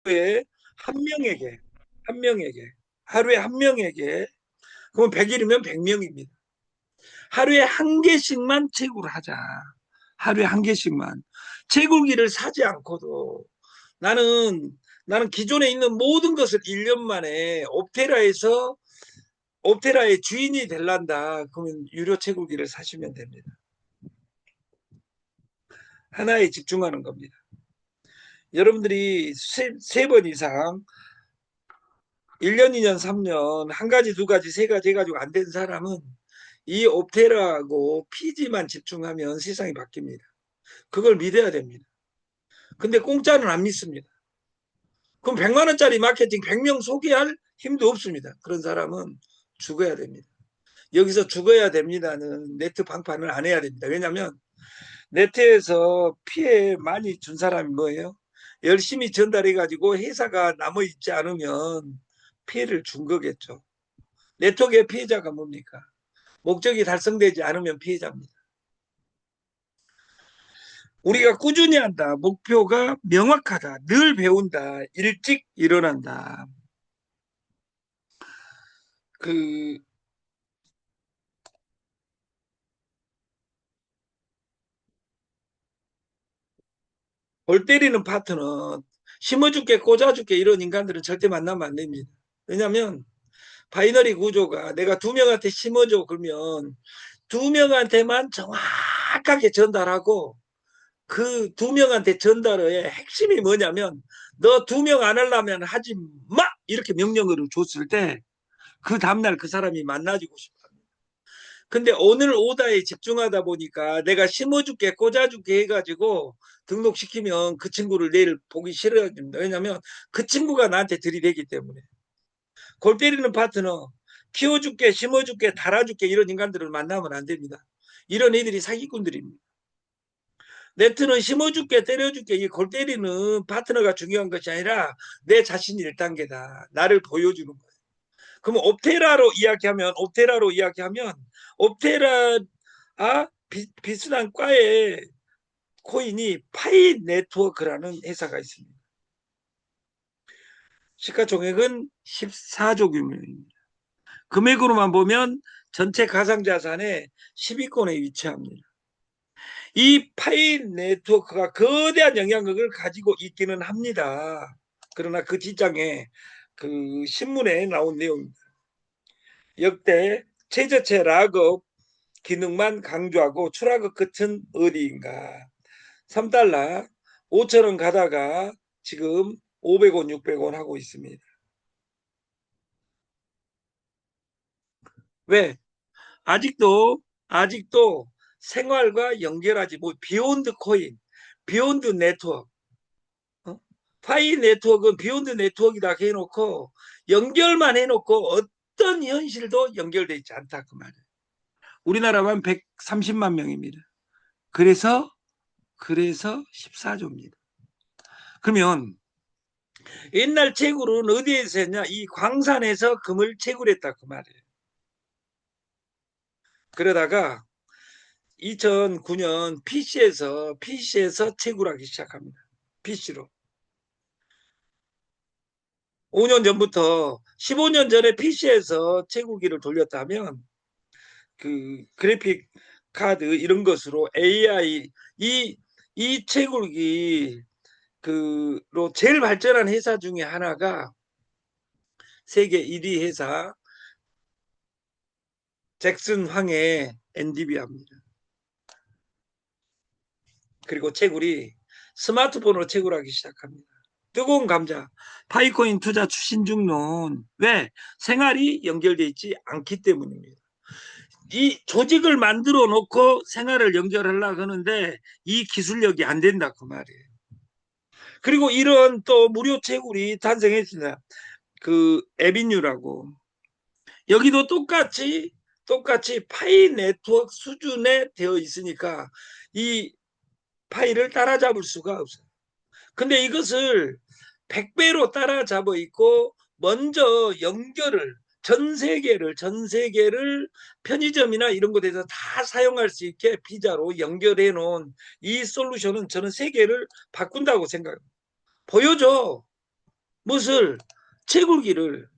하루에 한 명에게, 한 명에게, 하루에 한 명에게, 그럼 100일이면 100명입니다. 하루에 한 개씩만 채굴을 하자. 하루에 한 개씩만. 채굴기를 사지 않고도 나는, 나는 기존에 있는 모든 것을 1년 만에 옵테라의 주인이 될란다. 그러면 유료 채굴기를 사시면 됩니다. 하나에 집중하는 겁니다. 여러분들이 세 번 이상 1년, 2년, 3년 한 가지, 두 가지, 세 가지 해가지고 안 된 사람은 이 옵테라하고 피지만 집중하면 세상이 바뀝니다. 그걸 믿어야 됩니다. 근데 공짜는 안 믿습니다. 그럼 100만 원짜리 마케팅 100명 소개할 힘도 없습니다. 그런 사람은 죽어야 됩니다. 여기서 죽어야 됩니다는 네트 방판을 안 해야 됩니다. 왜냐하면 네트에서 피해 많이 준 사람이 뭐예요? 열심히 전달해가지고 회사가 남아있지 않으면 피해를 준 거겠죠. 네트워크의 피해자가 뭡니까? 목적이 달성되지 않으면 피해자입니다. 우리가 꾸준히 한다. 목표가 명확하다. 늘 배운다. 일찍 일어난다. 그, 골 때리는 파트너, 심어줄게, 꽂아줄게 이런 인간들은 절대 만나면 안 됩니다. 왜냐하면 바이너리 구조가 내가 두 명한테 심어줘 그러면 두 명한테만 정확하게 전달하고 그 두 명한테 전달의 핵심이 뭐냐면 너 두 명 안 하려면 하지 마! 이렇게 명령을 줬을 때 그 다음날 그 사람이 만나지고 싶어. 근데 오늘 오다에 집중하다 보니까 내가 심어줄게, 꽂아줄게 해가지고 등록시키면 그 친구를 내일 보기 싫어집니다. 왜냐하면 그 친구가 나한테 들이대기 때문에. 골 때리는 파트너, 키워줄게, 심어줄게, 달아줄게 이런 인간들을 만나면 안 됩니다. 이런 애들이 사기꾼들입니다. 네트는 심어줄게, 때려줄게, 이 골 때리는 파트너가 중요한 것이 아니라 내 자신이 1단계다. 나를 보여주는 거예요. 그럼 옵테라로 이야기하면 옵테라 비슷한 과의 코인이 파이 네트워크라는 회사가 있습니다. 시가총액은 14조 규모입니다. 금액으로만 보면 전체 가상자산의 10위권에 위치합니다. 이 파이 네트워크가 거대한 영향력을 가지고 있기는 합니다. 그러나 그 뒷장에 그 신문에 나온 내용입니다. 역대 최저치 락업 기능만 강조하고 추락의 끝은 어디인가. 3달러 5천 원 가다가 지금 500원 600원 하고 있습니다. 왜? 아직도 생활과 연결하지 뭐 비욘드 코인, 비욘드 네트워크, 어? 파이 네트워크는 비욘드 네트워크이다 해놓고 연결만 해놓고 어떤 현실도 연결돼 있지 않다 그 말이에요. 우리나라만 130만 명입니다. 그래서 14조입니다. 그러면 옛날 채굴은 어디에서 했냐? 이 광산에서 금을 채굴했다 그 말이에요. 그러다가 2009년 PC에서 채굴하기 시작합니다. PC로. 5년 전부터 15년 전에 PC에서 채굴기를 돌렸다면 그 그래픽 카드 이런 것으로 AI 이 채굴기 그로 제일 발전한 회사 중에 하나가 세계 1위 회사 잭슨 황의 엔디비아입니다. 그리고 채굴이 스마트폰으로 채굴하기 시작합니다. 뜨거운 감자, 파이코인 투자 추신 중론. 왜? 생활이 연결돼 있지 않기 때문입니다. 이 조직을 만들어 놓고 생활을 연결하려고 하는데 이 기술력이 안 된다 그 말이에요. 그리고 이런 또 무료 채굴이 탄생했습니다. 그 에비뉴라고. 여기도 똑같이 파이 네트워크 수준에 되어 있으니까 이 파이를 따라잡을 수가 없어요. 근데 이것을 100배로 따라잡아 있고 먼저 연결을 전 세계를 편의점이나 이런 곳에서 다 사용할 수 있게 비자로 연결해 놓은 이 솔루션은 저는 세계를 바꾼다고 생각합니다. 보여줘. 무엇을 채굴기를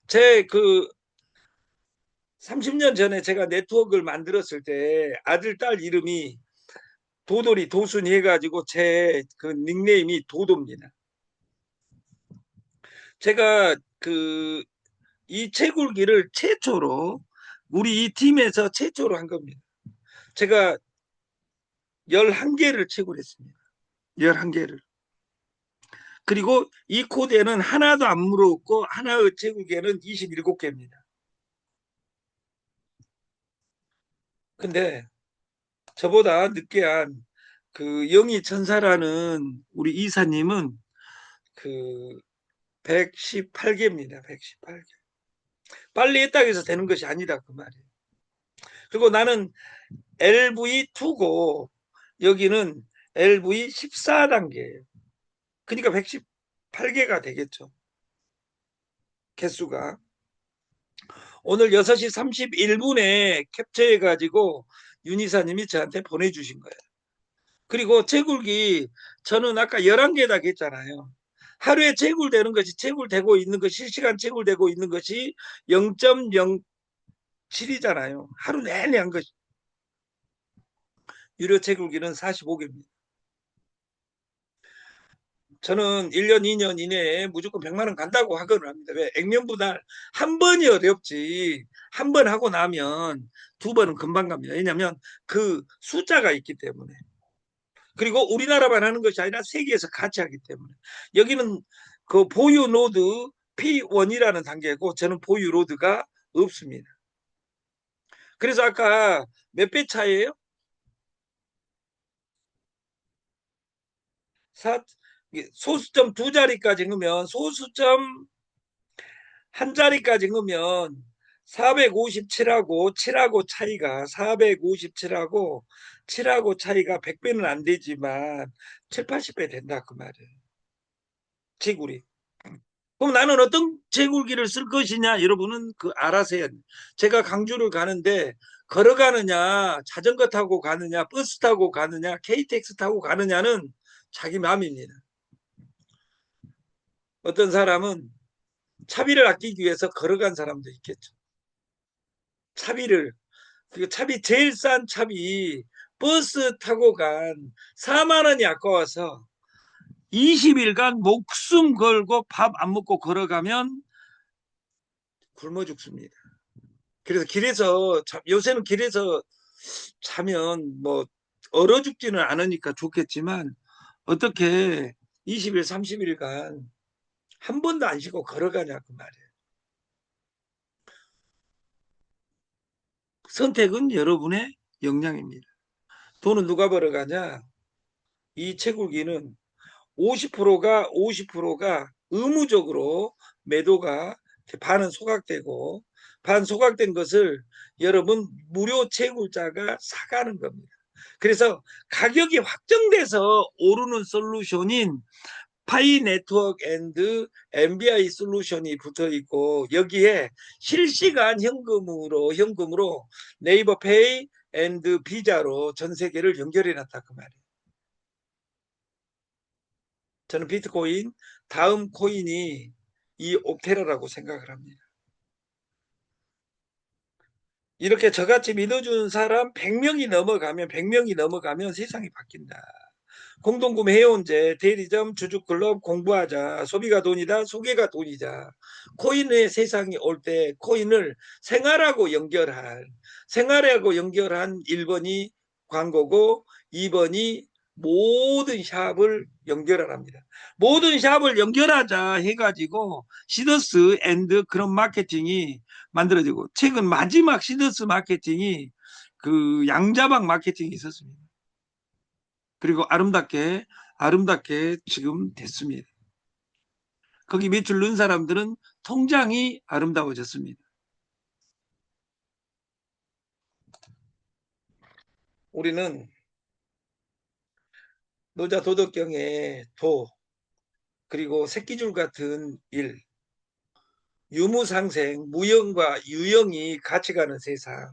제 그 30년 전에 제가 네트워크를 만들었을 때 아들 딸 이름이 도돌이 도순이 해가지고 제 그 닉네임이 도도입니다. 제가 그 이 채굴기를 최초로 우리 이 팀에서 최초로 한 겁니다. 제가 11개를 채굴했습니다. 11개를. 그리고 이 코드에는 하나도 안 물어없고 하나의 채굴기에는 27개입니다. 근데 저보다 늦게 한 그 영희 천사라는 우리 이사님은 그 118개입니다. 118개. 빨리 했다고 해서 되는 것이 아니다 그 말이에요. 그리고 나는 LV2고 여기는 LV 14단계예요. 그러니까 118개가 되겠죠. 개수가. 오늘 6시 31분에 캡처해가지고 윤이사님이 저한테 보내주신 거예요. 그리고 채굴기 저는 아까 11개다 했잖아요. 하루에 채굴되는 것이 채굴되고 있는 것 실시간 채굴되고 있는 것이 0.07이잖아요. 하루 내내 한 것이. 유료 채굴기는 45개입니다. 저는 1년, 2년 이내에 무조건 100만 원 간다고 하거든 합니다. 왜? 액면분할 한 번이 어렵지. 한 번 하고 나면 두 번은 금방 갑니다. 왜냐하면 그 숫자가 있기 때문에. 그리고 우리나라만 하는 것이 아니라 세계에서 같이 하기 때문에. 여기는 그 보유 노드 P1이라는 단계고 저는 보유 로드가 없습니다. 그래서 아까 몇 배 차이에요? 소수점 두 자리까지 넣으면 소수점 한 자리까지 넣으면 457하고 7하고 차이가 457하고 7하고 차이가 100배는 안 되지만 7, 80배 된다 그 말이에요. 채굴이. 그럼 나는 어떤 채굴기를 쓸 것이냐 여러분은 그 알아서 해야 돼요. 제가 강주를 가는데 걸어가느냐 자전거 타고 가느냐 버스 타고 가느냐 KTX 타고 가느냐는 자기 마음입니다. 어떤 사람은 차비를 아끼기 위해서 걸어간 사람도 있겠죠. 차비를 그 차비 제일 싼 차비 버스 타고 간 4만 원이 아까워서 20일간 목숨 걸고 밥 안 먹고 걸어가면 굶어 죽습니다. 그래서 길에서 요새는 길에서 자면 뭐 얼어 죽지는 않으니까 좋겠지만 어떻게 20일 30일간 한 번도 안 쉬고 걸어가냐 그 말이에요. 선택은 여러분의 역량입니다. 돈은 누가 벌어가냐? 이 채굴기는 50%가 의무적으로 매도가 반은 소각되고 반 소각된 것을 여러분 무료 채굴자가 사가는 겁니다. 그래서 가격이 확정돼서 오르는 솔루션인 파이 네트워크 앤드 MBI 솔루션이 붙어 있고 여기에 실시간 현금으로 네이버 페이 앤드 비자로 전 세계를 연결해 놨다 그 말이에요. 저는 비트코인 다음 코인이 이 옵테라라고 생각을 합니다. 이렇게 저같이 믿어주는 사람 100명이 넘어가면 세상이 바뀐다. 공동구매 해온제, 대리점, 주주클럽 공부하자. 소비가 돈이다. 소개가 돈이자. 코인의 세상이 올 때 코인을 생활하고 연결한 1번이 광고고 2번이 모든 샵을 연결하랍니다. 모든 샵을 연결하자 해가지고 시더스 앤드 그런 마케팅이 만들어지고 최근 마지막 시더스 마케팅이 그 양자방 마케팅이 있었습니다. 그리고 아름답게 지금 됐습니다. 거기 매출 넣은 사람들은 통장이 아름다워졌습니다. 우리는 노자 도덕경의 도 그리고 새끼줄 같은 일 유무상생 무형과 유형이 같이 가는 세상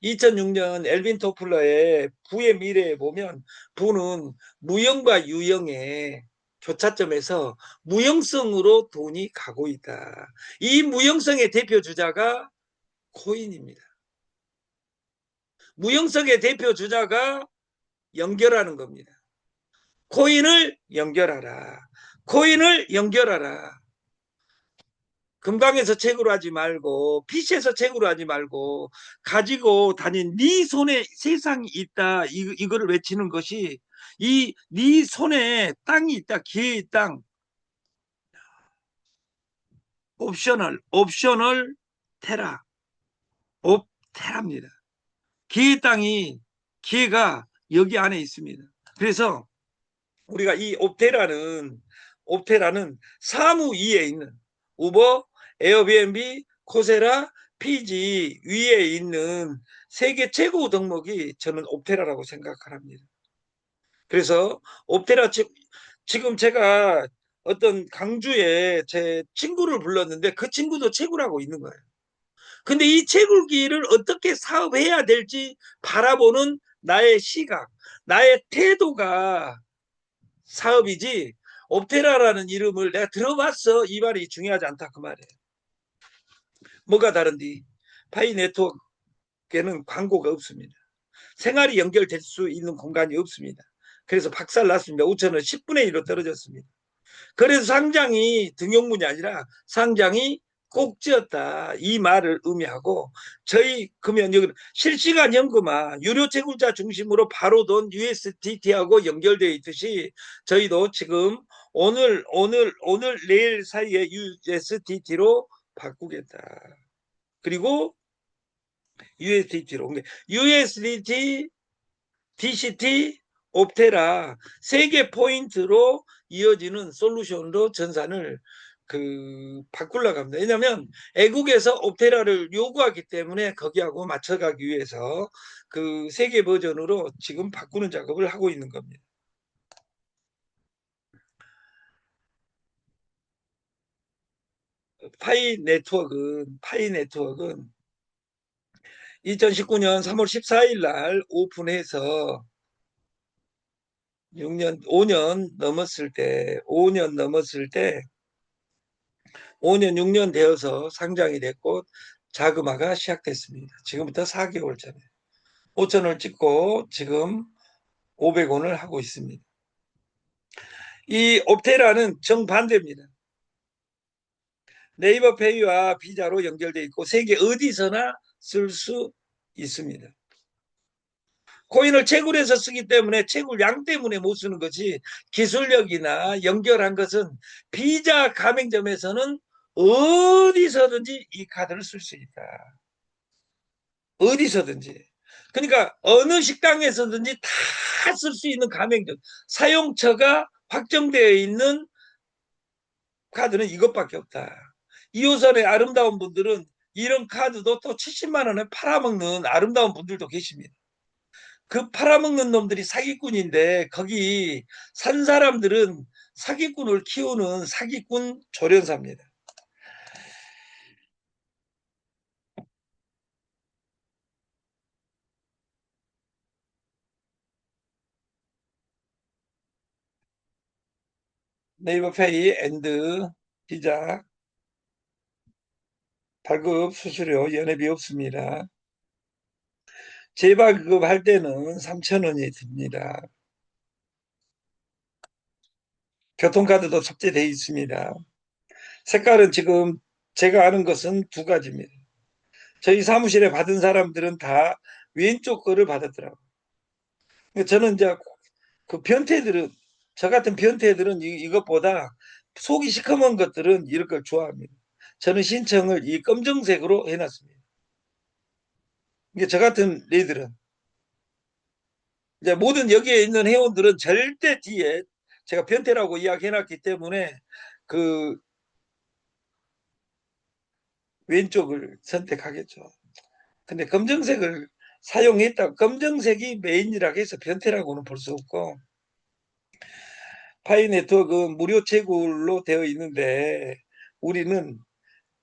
2006년 엘빈 토플러의 부의 미래에 보면 부는 무형과 유형의 교차점에서 무형성으로 돈이 가고 있다. 이 무형성의 대표 주자가 코인입니다. 무형성의 대표 주자가 연결하는 겁니다. 코인을 연결하라. 코인을 연결하라. 금강에서 책으로 하지 말고 빛에서 책으로 하지 말고 가지고 다닌 네 손에 세상이 있다. 이거를 외치는 것이 이 네 손에 땅이 있다. 기회의 땅. 옵셔널 테라. 옵테라입니다. 기회의 땅이 기회가 여기 안에 있습니다. 그래서 우리가 이 옵테라는 사무 위에 있는 우버, 에어비앤비, 코세라, 피지 위에 있는 세계 최고 덕목이 저는 옵테라라고 생각합니다. 그래서 옵테라 지금 제가 어떤 강주에 제 친구를 불렀는데 그 친구도 채굴하고 있는 거예요. 근데 이 채굴기를 어떻게 사업해야 될지 바라보는 나의 시각, 나의 태도가 사업이지 옵테라라는 이름을 내가 들어봤어 이 말이 중요하지 않다 그 말이에요. 뭐가 다른지 파이 네트워크에는 광고가 없습니다. 생활이 연결될 수 있는 공간이 없습니다. 그래서 박살났습니다. 5천원 10분의 1로 떨어졌습니다. 그래서 상장이 등용문이 아니라 상장이 꼭지였다. 이 말을 의미하고 저희 금연 여기 실시간 현금화 유료 채굴자 중심으로 바로 돈 USDT하고 연결되어 있듯이 저희도 지금 오늘 내일 사이에 USDT로 바꾸겠다. 그리고 USDT로 USDT DCT 옵테라 세 개 포인트로 이어지는 솔루션으로 전산을 바꾸려고 합니다. 왜냐하면 애국에서 옵테라를 요구하기 때문에 거기하고 맞춰가기 위해서 그 세 개 버전으로 지금 바꾸는 작업을 하고 있는 겁니다. 파이 네트워크는 2019년 3월 14일 날 오픈해서 5년 넘었을 때 5년, 6년 되어서 상장이 됐고 자금화가 시작됐습니다. 지금부터 4개월 전에 5천원을 찍고 지금 500원을 하고 있습니다. 이 옵테라는 정반대입니다. 네이버 페이와 비자로 연결되어 있고 세계 어디서나 쓸 수 있습니다. 코인을 채굴해서 쓰기 때문에 채굴량 때문에 못 쓰는 것이 기술력이나 연결한 것은 비자 가맹점에서는 어디서든지 이 카드를 쓸 수 있다. 어디서든지. 그러니까 어느 식당에서든지 다 쓸 수 있는 가맹점. 사용처가 확정되어 있는 카드는 이것밖에 없다. 2호선의 아름다운 분들은 이런 카드도 또 70만 원에 팔아먹는 아름다운 분들도 계십니다. 그 팔아먹는 놈들이 사기꾼인데 거기 산 사람들은 사기꾼을 키우는 사기꾼 조련사입니다. 네이버페이 앤드 비자 발급 수수료 연회비 없습니다. 재발급할 때는 3,000원이 듭니다. 교통카드도 탑재되어 있습니다. 색깔은 지금 제가 아는 것은 두 가지입니다. 저희 사무실에 받은 사람들은 다 왼쪽 거를 받았더라고요. 저는 이제 그 변태들은 저 같은 변태들은 이것보다 속이 시커먼 것들은 이런 걸 좋아합니다. 저는 신청을 이 검정색으로 해놨습니다. 이게 저 같은 애들은 이제 모든 여기에 있는 회원들은 절대 뒤에 제가 변태라고 이야기해놨기 때문에 그 왼쪽을 선택하겠죠. 근데 검정색을 사용했다. 검정색이 메인이라고 해서 변태라고는 볼 수 없고 파이 네트워크는 무료 채굴로 되어 있는데 우리는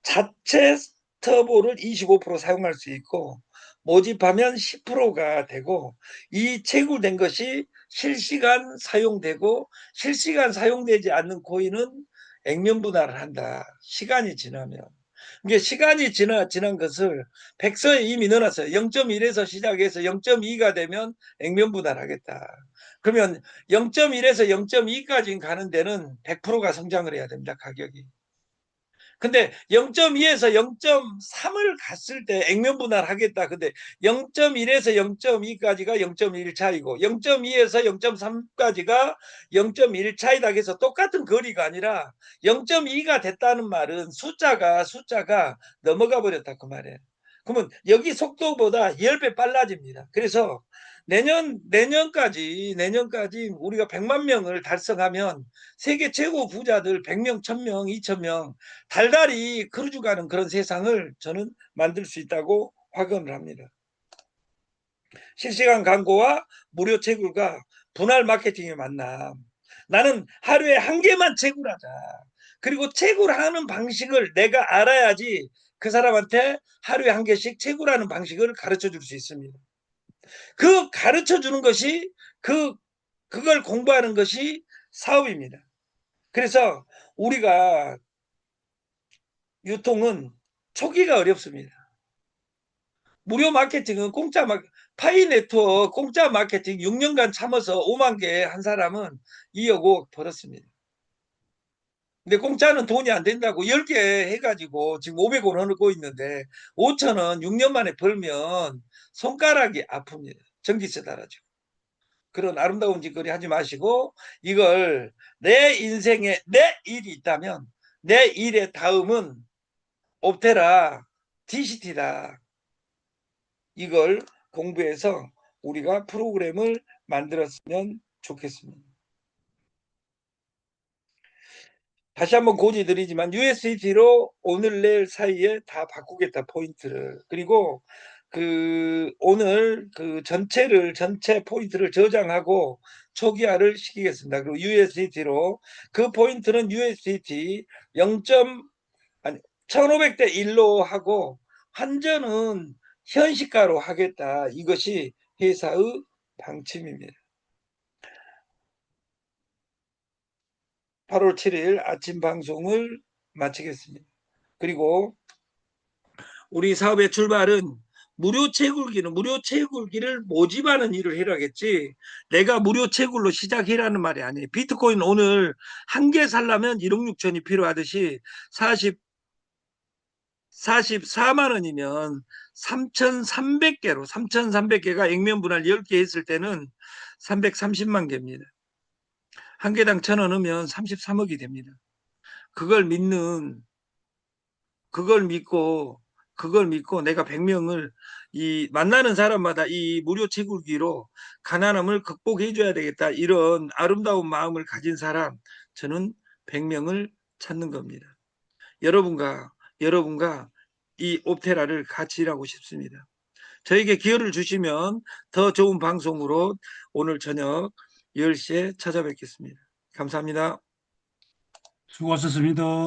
자체 터보를 25% 사용할 수 있고 모집하면 10%가 되고 이 채굴된 것이 실시간 사용되고 실시간 사용되지 않는 코인은 액면 분할을 한다. 시간이 지나면. 이게 시간이 지난 것을 백서에 이미 넣어놨어요. 0.1에서 시작해서 0.2가 되면 액면 분할하겠다. 그러면 0.1에서 0.2까지 가는 데는 100%가 성장을 해야 됩니다. 가격이. 근데 0.2에서 0.3을 갔을 때 액면 분할하겠다. 근데 0.1에서 0.2까지가 0.1 차이고 0.2에서 0.3까지가 0.1 차이다 해서 똑같은 거리가 아니라 0.2가 됐다는 말은 숫자가 넘어가 버렸다 그 말이에요. 그러면 여기 속도보다 10배 빨라집니다. 그래서 내년까지 우리가 100만 명을 달성하면 세계 최고 부자들 100명, 1000명, 2000명 달달이 크루즈 가는 그런 세상을 저는 만들 수 있다고 확언을 합니다. 실시간 광고와 무료 채굴과 분할 마케팅의 만남. 나는 하루에 한 개만 채굴하자. 그리고 채굴하는 방식을 내가 알아야지 그 사람한테 하루에 한 개씩 채굴하는 방식을 가르쳐 줄 수 있습니다. 그 가르쳐 주는 것이 그걸 공부하는 것이 사업입니다. 그래서 우리가 유통은 초기가 어렵습니다. 무료 마케팅은 파이 네트워크 공짜 마케팅 6년간 참아서 5만 개 한 사람은 2억 5억 벌었습니다. 근데 공짜는 돈이 안 된다고 10개 해가지고 지금 500원 얻고 있는데 5천원 6년 만에 벌면 손가락이 아픕니다. 전기세 달아지고. 그런 아름다운 짓거리 하지 마시고 이걸 내 인생에 내 일이 있다면 내 일의 다음은 옵테라 DCT다. 이걸 공부해서 우리가 프로그램을 만들었으면 좋겠습니다. 다시 한번 고지드리지만 USDT로 오늘 내일 사이에 다 바꾸겠다 포인트를. 그리고 오늘 전체 포인트를 저장하고 초기화를 시키겠습니다. 그리고 USDT로 그 포인트는 USDT 1500대 1로 하고 환전은 현시가로 하겠다. 이것이 회사의 방침입니다. 8월 7일 아침 방송을 마치겠습니다. 그리고 우리 사업의 출발은 무료 채굴기를 모집하는 일을 해라겠지 내가 무료 채굴로 시작해라는 말이 아니에요. 비트코인 오늘 한 개 살려면 1억 6천이 필요하듯이 44만 원이면 3,300개가 액면 분할 10개 했을 때는 330만 개입니다. 한 개당 1,000원 하면 33억이 됩니다. 그걸 믿고 내가 100명을 만나는 사람마다 이 무료 채굴기로 가난함을 극복해 줘야 되겠다. 이런 아름다운 마음을 가진 사람 저는 100명을 찾는 겁니다. 여러분과 이 옵테라를 같이 일하고 싶습니다. 저에게 기회를 주시면 더 좋은 방송으로 오늘 저녁 10시에 찾아뵙겠습니다. 감사합니다. 수고하셨습니다.